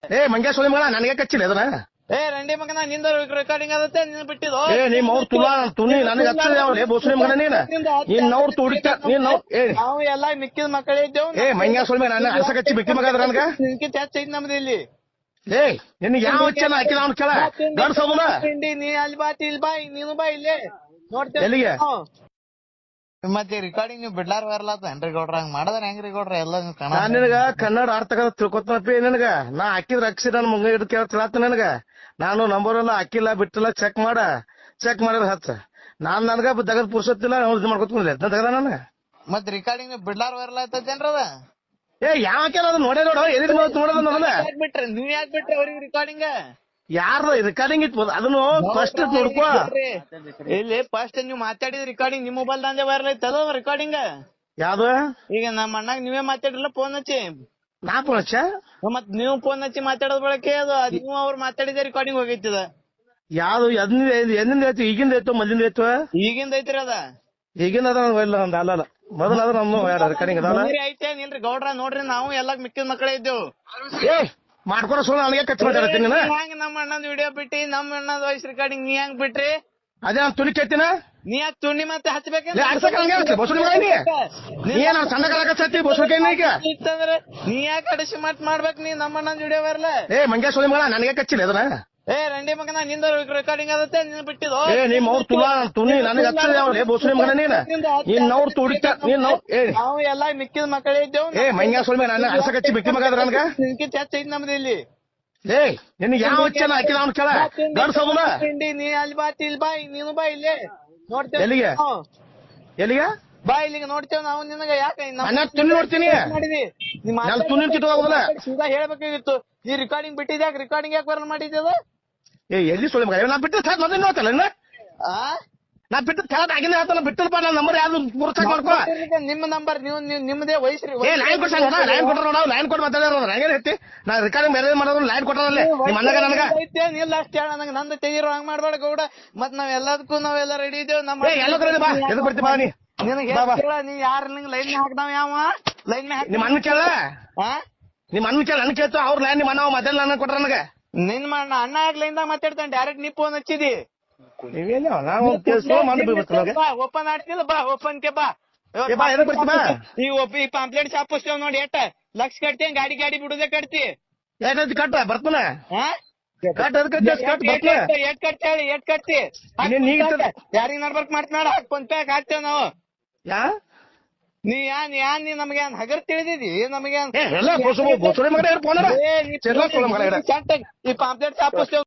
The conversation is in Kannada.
ಏ ಮಂಗ್ಯ ಸೋಳಿ ಮಗಳ ನನಗೆ ಕಚ್ಚಿಲ್ಲ ಅದನ್ನ ಏ ರಂಡಿ ಮಗನ ನಿಂದ ರೆಕಾರ್ಡಿಂಗ್ ಆಗತ್ತೆ ನೀನ್ ಬಿಟ್ಟಿದ್ದು. ಏ ನಿಮ್ ಅವ್ರ ತುನಿ ನನಗೆ ಹಚ್ಚದೆ ಅವಳೆ ಬೋಸಳಿ ಮಗನ ನೀನ್ ತುಡಿತ ನೀನ್ ನಾವು ಎಲ್ಲಾ ಮಿಕ್ಕಿದ ಮಕ್ಕಳಿದ್ದೇವು. ಏ ಮಂಗ್ಯ ಸೋಳಿ ಮಗ ನನ್ನ ಹಸ ಕಚ್ಚಿ ಬಿಕ್ಕಿ ಮಗ ಅದ್ರ ನನಗ ನಿನ್ಕಿ ಹೆಚ್ಚ ಐತಿ ನಮ್ದು ಇಲ್ಲಿ. ಏ ನಿನ್ಗೆ ಯಾವ ಹಚ್ಚನ ಹಾಕಿದ ಅವ್ನ ಕೆಳ ಗಡ್ಸೋದನ ನೀ ಅಲ್ಲಿ ಬಾ ಇಲ್ಲಿ ಬಾ ನೀನು ಬಾ ಇಲ್ಲೇ ನೋಡ್ತೇವೆ ಎಲ್ಲಿಗೆ ಮತ್ತೆ ರೆಕಾರ್ಡಿಂಗ್ ನೀವು ಬಿಡ್ಲಾರ ಬರಲತ್ತೇನ್ರಿ ಗೌಡ್ರ ಹಂಗ ಮಾಡದ್ರ ಹೆಂಗ್ರಿ ಗೌಡ್ರ ಎಲ್ಲ ನಾನ್ ನಿನಗ ಕನ್ನಡ ಅರ್ಥ ತಿಳ್ಕೊತನಪ್ಪಿ ನಿನಗ ನಾ ಹಾಕಿದ್ರ ಅಕ್ಷಿ ನನ್ ಮುಂಗ ಹಿಡಿದು ಕೇಳ್ತಿಳತ್ತ ನನಗ ನಾನು ನಂಬರ್ ಎಲ್ಲ ಹಾಕಿಲ್ಲ ಬಿಟ್ಟಿಲ್ಲ ಚೆಕ್ ಮಾಡಿದ್ರ ಹಚ್ಚ ನಾನ್ ನನಗ ದಗದ್ ಪುರ್ಸತ್ತಿಲ್ಲ ಇದು ಮಾಡ್ಕೊತ ತಗದ ನನಗ ಮತ್ ರೆಕಾರ್ಡಿಂಗ್ ಬಿಡ್ಲಾರ ಬರಲತ್ತೇನ್ರ ಅದ. ಏ ಯಾಕೆ ಅದು ನೋಡೇ ನೋಡ ಎಲ್ಲಿ ನೋಡೋದ ನನಗ ಬಿಟ್ರಿ ನೀವ್ ಯಾಕೆ ಬಿಟ್ರಿ ಅವ್ರಿಗೆ ರೆಕಾರ್ಡಿಂಗ್ ಯಾರ್ದು ರೆಕಾರ್ಡಿಂಗ್ ಇತ್ತು ಅದನ್ನು ಫಸ್ಟ್ ನೋಡ್ಕೋ ಇಲ್ಲಿ ಫಸ್ಟ್ ನೀವ್ ಮಾತಾಡಿದ ರೆಕಾರ್ಡಿಂಗ್ ನಿಮ್ ಮೊಬೈಲ್ ದಂದೆ ಬರಲೈತಲ್ಲ ರೆಕಾರ್ಡಿಂಗ್ ಯಾವ್ದು ಈಗ ನಮ್ಮ ಅಣ್ಣಾಗ ನೀವೇ ಮಾತಾಡಿರಲ್ಲ ಫೋನ್ ಹಚ್ಚಿ ನಾ ಪುಣಚ ಮತ್ ನೀವು ಫೋನ್ ಹಚ್ಚಿ ಮಾತಾಡೋದ್ ಬಳಕೆ ಅದು ನೀವು ಅವ್ರು ಮಾತಾಡಿದ ರೆಕಾರ್ಡಿಂಗ್ ಹೋಗೈತಿದ ಯಾವ್ದು ಎಂದಿಂದ ಐತಿ ಈಗಿಂದ ಐತು ಮೊದಲಿಂದ ಐತು ಈಗಿಂದ ಐತ್ರಿ ಅದ ಈಗಿಂದ ಅದ ಇಲ್ಲ ಒಂದ್ ಅಲ್ಲ ಮೊದಲ ಅದ ನಮ್ಮ ರೆಕಾರ್ಡಿಂಗ್ ಅದಲ್ಲ ಐತೇನಿಲ್ರಿ ಗೌಡ್ರ ನೋಡ್ರಿ ನಾವು ಎಲ್ಲಾ ಮಿಕ್ಕಿದ ಮಕ್ಕಳೇ ಇದ್ದೇವು. ಏ ಮಾಡ್ಕೊಡ ಸುಳ್ಳು ನನಗೆ ಕಚ್ಚಿ ಮಾತಾಡತ್ತೀನಿ ನೀನು ಹೆಂಗ್ ನಮ್ಮ ಅಣ್ಣದ ವಿಡಿಯೋ ಬಿಟ್ಟಿ ನಮ್ಮ ಅಣ್ಣದ ವಾಯ್ಸ್ ರೆಕಾರ್ಡಿಂಗ್ ನೀ ಹೆಂಗ್ ಬಿಟ್ರಿ ಅದೇ ನಾನು ತುಳಿ ಕೇಳ್ತೀನ ನೀ ಯಾಕೆ ತುಂಡಿ ಮತ್ತೆ ಹಚ್ಬೇಕಂದ್ರೆ ಏನ ಸಣ್ಣ ಕಲಾಕತ್ತಿ ಬಸವಕೈ ಈಗ ಇತ್ತಂದ್ರೆ ನೀ ಯಾಕೆ ಅಡಿಸಿ ಮಾಡ್ಬೇಕ್ ನೀ ನಮ್ಮ ಅಣ್ಣದ ವಿಡಿಯೋ ಬರಲ್ಲ. ಏ ಮಂಗ್ಯ ಸೋಳಿ ಮಗಳ ನನಗೆ ಕಚ್ಚಿಲ್ಲ ಅದನ್ನ ಏ ರಂಡಿ ಮಗನ ನಿಂದ ರೆಕಾರ್ಡಿಂಗ್ ಆಗತ್ತೆ ನೀನ್ ಬಿಟ್ಟಿದ್ದು. ಏ ನಿಮ್ ಅವ್ರ ತುನಿ ನನಗೆ ಹಚ್ಚದೆ ಅವಳೆ ಬೋಸಳಿ ಮಗನ ನೀನ್ ಅವ್ರ ತುಡಿತ ನೀನ್ ನಾವು ಎಲ್ಲಾ ಮಿಕ್ಕಿದ ಮಕ್ಕಳಿದ್ದೇವು. ಏ ಮಂಗ್ಯ ಸೋಳಿ ಮಗ ನನ್ನ ಹಸ ಕಚ್ಚಿ ಬಿಕ್ಕಿ ಮಗ ಅದ್ರ ನನಗ ನಿನ್ಕಿ ಹೆಚ್ಚ ಐತಿ ನಮ್ದು ಇಲ್ಲಿ. ಏ ನಿನ್ಗೆ ಯಾವ ಹಚ್ಚನ ಹಾಕಿದ ಅವ್ನ ಕೆಳ ಗಡ್ಸೋದನ ನೀ ಅಲ್ಲಿ ಬಾ ಇಲ್ಲಿ ಬಾ ನೀನು ಬಾ ಇಲ್ಲೇ ನೋಡ್ತೇವೆ ಎಲ್ಲಿಗೆ ಬಾ ಇಲ್ಲಿಗೆ ನೋಡ್ತೇವೆ ನಾವು ನಿನಗ ಯಾಕೆ ತುನಿ ನೋಡ್ತೀನಿ ನಾನು ತುನಿ ಕಿಟ್ಟೋಗೋದಿಲ್ಲ ಸೀದಾ ಹೇಳ್ಬೇಕಾಗಿತ್ತು ಈ ರೆಕಾರ್ಡಿಂಗ್ ಬಿಟ್ಟಿದ್ಯಾಕ ರೆಕಾರ್ಡಿಂಗ್ ಯಾಕೆ ಬರಲ್ ಮಾಡಿದ್ಯದ. ಏ ಎಲ್ಲಿ ಸೋಳಿ ಮಗ ನಾ ಬಿಟ್ಟು ಮೊದಲು ನೋಡ್ತಲ್ಲ ನಾ ಬಿಟ್ಟು ಕೆಳಗ್ ಆಗಿನ ಹೇಳ್ತಾನ ಬಿಟ್ಟಲ್ಪ ನನ್ನ ನಂಬರ್ ಯಾವ್ದು ಪುರ್ಸಾಕ್ ಮಾಡ್ಕೋ ನಿಮ್ಮ ನಂಬರ್ ನೀವು ನಿಮ್ಮದೇ ವಯಸ್ಸ್ರಿ ಏ ಲೈನ್ ಕೊಡ್ಸ ಲೈನ್ ಕೊಟ್ರ ನೋಡ ಲೈನ್ ಕೊಟ್ಟು ಮಾತಾಡೋರು ಹಂಗೇನ್ ಹೇಳ್ತಿ ನಾ ರೆಕಾರ್ಡಿಂಗ್ ಬೇರೆ ಮಾಡೋದು ಲೈನ್ ಕೊಟ್ಟರಲ್ಲೇ ನಿಮ್ಮ ಅಣ್ಣಗ ನನಗ ಇಲ್ಲ ಅಷ್ಟೇ ಹೇಳ ನಂಗೆ ನಂದು ತೆಗಿರೋ ಹಂಗ್ ಮಾಡ್ಬೇಡ ಗೌಡ ಮತ್ ನಾವ್ ಎಲ್ಲದಕ್ಕೂ ನಾವೆಲ್ಲ ರೆಡಿ ಇದ್ದೇವೆ. ನಮ್ಮ ಎಲ್ಲ ಕಡೆ ಬಾ ಎದು ಬರ್ತಿ ಬಾ ನಿನಗೆ ನೀ ಯಾರ ನಿಂಗೆ ಲೈನ್ ಹಾಕ್ದಾವ ಯಾವ ಲೈನ್ ನಿಮ್ಮ ಅಣ್ಣ ಕೇಳ ನಿಮ್ಮ ಅಣ್ಣ ಕೇಳ ನನ್ ಕೇಳ್ತು ಅವ್ರ ಲೈನ್ ನಿಮ್ಮ ಅಣ್ಣ ಮೊದಲು ನನ್ನ ಕೊಟ್ರ ನನಗ ನಿನ್ ಅಣ್ಣ ಯಾಕೆ ಲೈನ್ದಾಗ ಮಾತಾಡ್ತಾನೆ ಡೈರೆಕ್ಟ್ ನೀ ಫೋನ್ ಹಚ್ಚಿದಿ ಓಪನ್ ಆಡ್ತಿಲ್ಲ ಬಾ ಓಪನ್ ಕೆ ಬಾ ಈ ಪಾಂಪ್ಲೆಟ್ ಶಾಪ್ ಅಷ್ಟೇವ್ ನೋಡಿ ಎಟ್ಟ ಲಕ್ಷ ಕಟ್ತಿ ಗಾಡಿ ಬಿಡುದೇ ಕಟ್ತಿ ಕಟ್ಟ ಬರ್ತಾನ ಎಟ್ ಕಟ್ತಿ ಯಾರಿಗ್ ನಡ್ಬರ್ಕ್ ಮಾಡ್ತಾನ ಫೋನ್ ಪೇ ಹಾಕ್ತೇವ್ ನಾವು ನೀ ನಮ್ಗೆ ಹಗರ್ ತಿಳಿದಿದಿ ನಮಗೆ ಈ ಪಾಂಪ್ಲೆಟ್ ಶಾಪ್ ಅಷ್ಟೇವ್